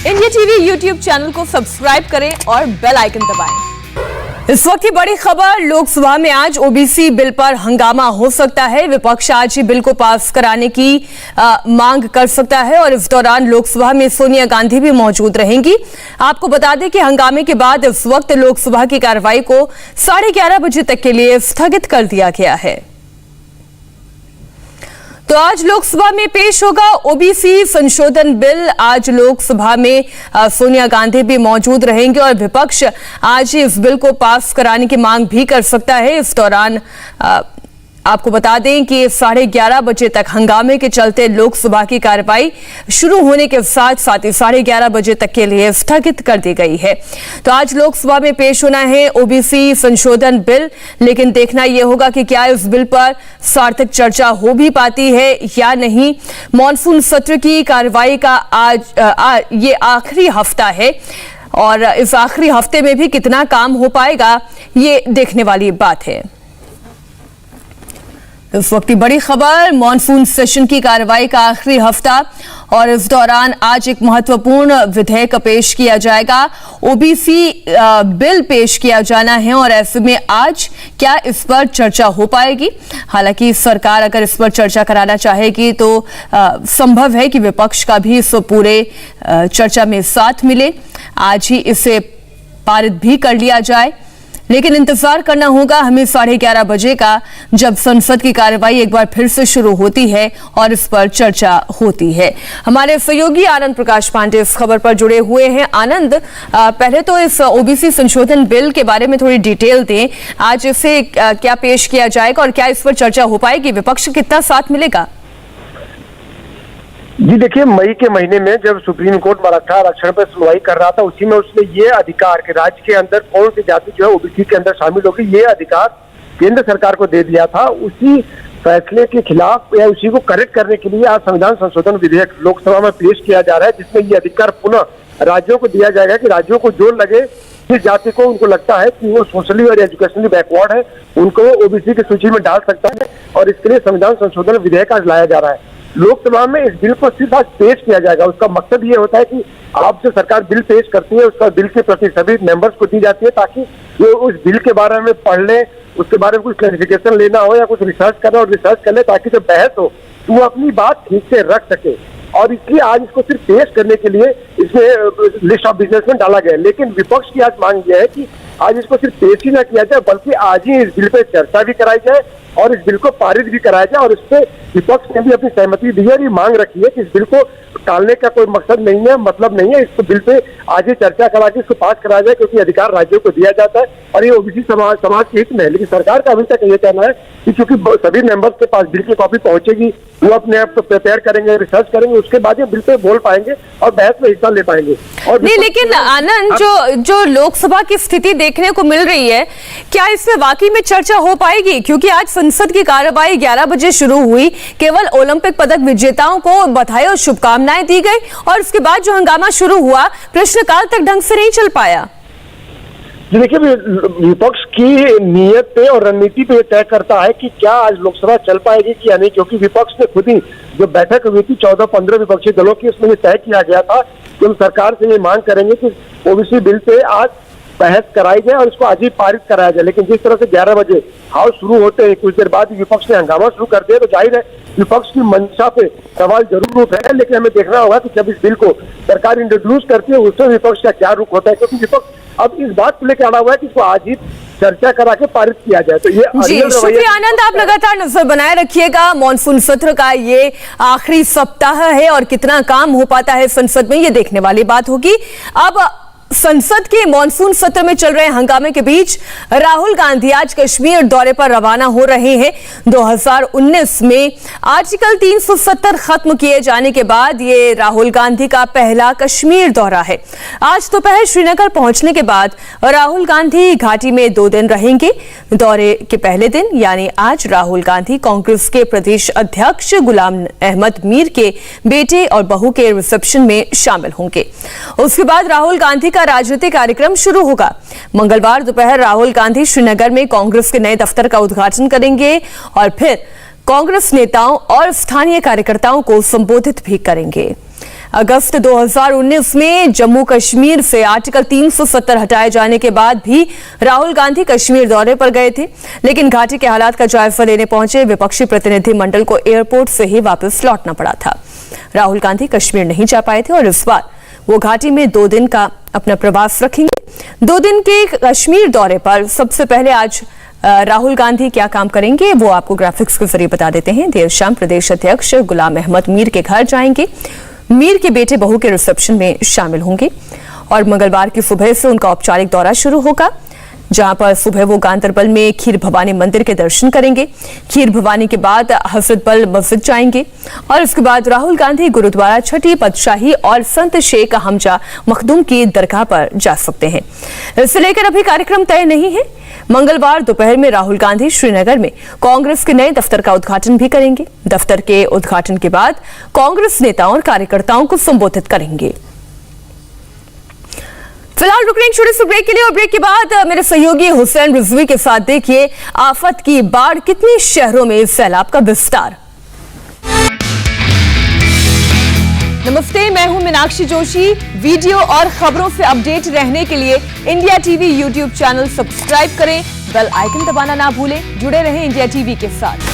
India TV YouTube channel को subscribe करें और बेल आइकन दबाएं। इस वक्त की बड़ी खबर, लोकसभा में आज ओबीसी बिल पर हंगामा हो सकता है। विपक्ष आज ही बिल को पास कराने की मांग कर सकता है और इस दौरान लोकसभा में सोनिया गांधी भी मौजूद रहेंगी। आपको बता दें कि हंगामे के बाद इस वक्त लोकसभा की कार्रवाई को 11:30 बजे तक के लिए स्थगित कर दिया गया है। तो आज लोकसभा में पेश होगा ओबीसी संशोधन बिल। आज लोकसभा में सोनिया गांधी भी मौजूद रहेंगे और विपक्ष आज ही इस बिल को पास कराने की मांग भी कर सकता है। इस दौरान आपको बता दें कि 11:30 बजे तक हंगामे के चलते लोकसभा की कार्रवाई शुरू होने के साथ साथ ही 11:30 बजे तक के लिए स्थगित कर दी गई है। तो आज लोकसभा में पेश होना है ओबीसी संशोधन बिल, लेकिन देखना यह होगा कि क्या इस बिल पर सार्थक चर्चा हो भी पाती है या नहीं। मॉनसून सत्र की कार्रवाई का आज ये आखिरी हफ्ता है और इस आखिरी हफ्ते में भी कितना काम हो पाएगा ये देखने वाली बात है। इस वक्त की बड़ी खबर, मॉनसून सेशन की कार्रवाई का आखिरी हफ्ता और इस दौरान आज एक महत्वपूर्ण विधेयक पेश किया जाएगा। ओबीसी बिल पेश किया जाना है और ऐसे में आज क्या इस पर चर्चा हो पाएगी। हालांकि सरकार अगर इस पर चर्चा कराना चाहेगी तो संभव है कि विपक्ष का भी इस पूरे चर्चा में साथ मिले। आज ही इसे पारित भी कर लिया जाए, लेकिन इंतजार करना होगा हमें 11:30 बजे का, जब संसद की कार्रवाई एक बार फिर से शुरू होती है और इस पर चर्चा होती है। हमारे सहयोगी आनंद प्रकाश पांडे इस खबर पर जुड़े हुए हैं। आनंद, पहले तो इस ओबीसी संशोधन बिल के बारे में थोड़ी डिटेल दें। आज इसे क्या पेश किया जाएगा और क्या इस पर चर्चा हो पाएगी? विपक्ष कितना साथ मिलेगा? जी देखिए, मई के महीने में जब सुप्रीम कोर्ट मराठा आरक्षण पर सुनवाई कर रहा था, उसी में उसने ये अधिकार कि राज्य के अंदर कौन सी जाति जो है ओबीसी के अंदर शामिल होगी, ये अधिकार केंद्र सरकार को दे दिया था। उसी फैसले के खिलाफ या उसी को करेक्ट करने के लिए आज संविधान संशोधन विधेयक लोकसभा में पेश किया जा रहा है, जिसमें ये अधिकार पुनः राज्यों को दिया जाएगा कि राज्यों को जो लगे, जिस जाति को उनको लगता है कि वो सोशली और एजुकेशनली बैकवर्ड है, उनको ओबीसी की सूची में डाल सकता है। और इसके लिए संविधान संशोधन विधेयक आज लाया जा रहा है। लोकसभा में इस बिल को सिर्फ आज पेश किया जाएगा। उसका मकसद ये होता है कि आपसे सरकार बिल पेश करती है, उसका बिल के प्रति सभी मेंबर्स को दी जाती है ताकि वो उस बिल के बारे में पढ़ ले, उसके बारे में कुछ क्लैरिफिकेशन लेना हो या कुछ रिसर्च करना और रिसर्च कर ले, ताकि जब बहस हो तो वो अपनी बात ठीक से रख सके। और इसलिए आज इसको सिर्फ पेश करने के लिए इसमें लिस्ट ऑफ बिजनेस में डाला गया। लेकिन विपक्ष की आज मांग यह है कि आज इसको सिर्फ पेश ही न किया जाए, बल्कि आज ही इस बिल पे चर्चा भी कराई जाए और इस बिल को पारित भी कराया जाए। और इस पे विपक्ष ने भी अपनी सहमति दी है और ये मांग रखी है कि इस बिल को टालने का कोई मकसद नहीं है, मतलब नहीं है। इसको बिल पे आज ही चर्चा करा के इसको पास कराया जाए, क्योंकि अधिकार राज्यों को दिया जाता है और ये ओबीसी समाज के हित में है। लेकिन सरकार का अभी तक ये कहना है कि चूंकि सभी मेंबर्स के पास बिल की कॉपी पहुंचेगी, वो अपने आप को प्रिपेयर करेंगे, रिसर्च करेंगे, उसके बाद ये बिल पे बोल पाएंगे और बहस में हिस्सा ले पाएंगे। और नहीं, लेकिन आनंद, जो लोकसभा की स्थिति देखने को मिल रही है, क्या इसमें वाकई में चर्चा हो पाएगी? क्योंकि आज संसद की कार्रवाई 11 बजे शुरू हुई, केवल ओलंपिक पदक विजेताओं को बधाई और शुभकामनाएं दी गई और उसके बाद जो हंगामा शुरू हुआ, प्रश्नकाल तक ढंग से नहीं चल पाया। देखिए, विपक्ष की नीयत पे और रणनीति पे तय करता है कि क्या आज लोकसभा चल पाएगी कि या नहीं, क्योंकि विपक्ष ने खुद ही जो बैठक हुई थी 14-15 विपक्षी दलों की, उसमें तय किया गया था कि हम सरकार से ये मांग करेंगे कि ओबीसी बिल पे आज बहस कराई जाए और इसको आज ही पारित कराया जाए। लेकिन जिस तरह से 11 बजे हाउस शुरू होते हैं, कुछ देर बाद विपक्ष ने हंगामा शुरू कर दिया, तो जाहिर है विपक्ष की मंशा पे सवाल जरूर उठेगा। लेकिन हमें देखना होगा कि जब इस बिल को सरकार इंट्रोड्यूस करती है, उससे विपक्ष का क्या रुख होता है, क्योंकि विपक्ष अब इस बात को लेकर अड़ा हुआ है कि इसको आज ही चर्चा करा के पारित किया जाए। तो ये जी, शुक्रिया आनंद, आप लगातार नजर बनाए रखिएगा। मॉनसून सत्र का ये आखिरी सप्ताह है और कितना काम हो पाता है संसद में, ये देखने वाली बात होगी। अब संसद के मॉनसून सत्र में चल रहे हंगामे के बीच राहुल गांधी आज कश्मीर दौरे पर रवाना हो रहे हैं। 2019 में आर्टिकल 370 खत्म किए जाने के बाद ये राहुल गांधी का पहला कश्मीर दौरा है। आज दोपहर श्रीनगर पहुंचने के बाद राहुल गांधी घाटी में 2 दिन रहेंगे। दौरे के पहले दिन यानी आज राहुल गांधी कांग्रेस के प्रदेश अध्यक्ष गुलाम अहमद मीर के बेटे और बहू के रिसेप्शन में शामिल होंगे। उसके बाद राहुल गांधी का राजनीतिक कार्यक्रम शुरू होगा। मंगलवार दोपहर राहुल गांधी श्रीनगर में कांग्रेस के नए दफ्तर का उद्घाटन करेंगे और फिर कांग्रेस नेताओं और स्थानीय कार्यकर्ताओं को संबोधित भी करेंगे। अगस्त 2019 में जम्मू कश्मीर से आर्टिकल 370 हटाए जाने के बाद भी राहुल गांधी कश्मीर दौरे पर गए थे, लेकिन घाटी के हालात का जायजा लेने पहुंचे विपक्षी प्रतिनिधिमंडल को एयरपोर्ट से ही वापस लौटना पड़ा था। राहुल गांधी कश्मीर नहीं जा पाए थे और इस बार वो घाटी में 2 दिन का अपना प्रवास रखेंगे। 2 दिन के कश्मीर दौरे पर सबसे पहले आज राहुल गांधी क्या काम करेंगे वो आपको ग्राफिक्स के जरिए बता देते हैं। देर शाम प्रदेश अध्यक्ष गुलाम अहमद मीर के घर जाएंगे, मीर के बेटे बहू के रिसेप्शन में शामिल होंगे और मंगलवार की सुबह से उनका औपचारिक दौरा शुरू होगा, जहां पर सुबह वो गांदरबल में खीर भवानी मंदिर के दर्शन करेंगे। खीर भवानी के बाद हजरतबल मस्जिद जाएंगे और इसके बाद राहुल गांधी गुरुद्वारा छठी पातशाही और संत शेख हमजा मखदूम की दरगाह पर जा सकते हैं। इसे लेकर अभी कार्यक्रम तय नहीं है। मंगलवार दोपहर में राहुल गांधी श्रीनगर में कांग्रेस के नए दफ्तर का उद्घाटन भी करेंगे। दफ्तर के उद्घाटन के बाद कांग्रेस नेताओं और कार्यकर्ताओं को संबोधित करेंगे। फिलहाल रुक रहे हैं छोटे से ब्रेक के लिए और ब्रेक के बाद मेरे सहयोगी हुसैन रिजवी के साथ देखिए आफत की बाढ़, कितने शहरों में सैलाब का विस्तार। नमस्ते, मैं हूं मीनाक्षी जोशी। वीडियो और खबरों से अपडेट रहने के लिए India TV YouTube channel subscribe करें, बेल आइकन दबाना ना भूलें। जुड़े रहें इंडिया टीवी के साथ।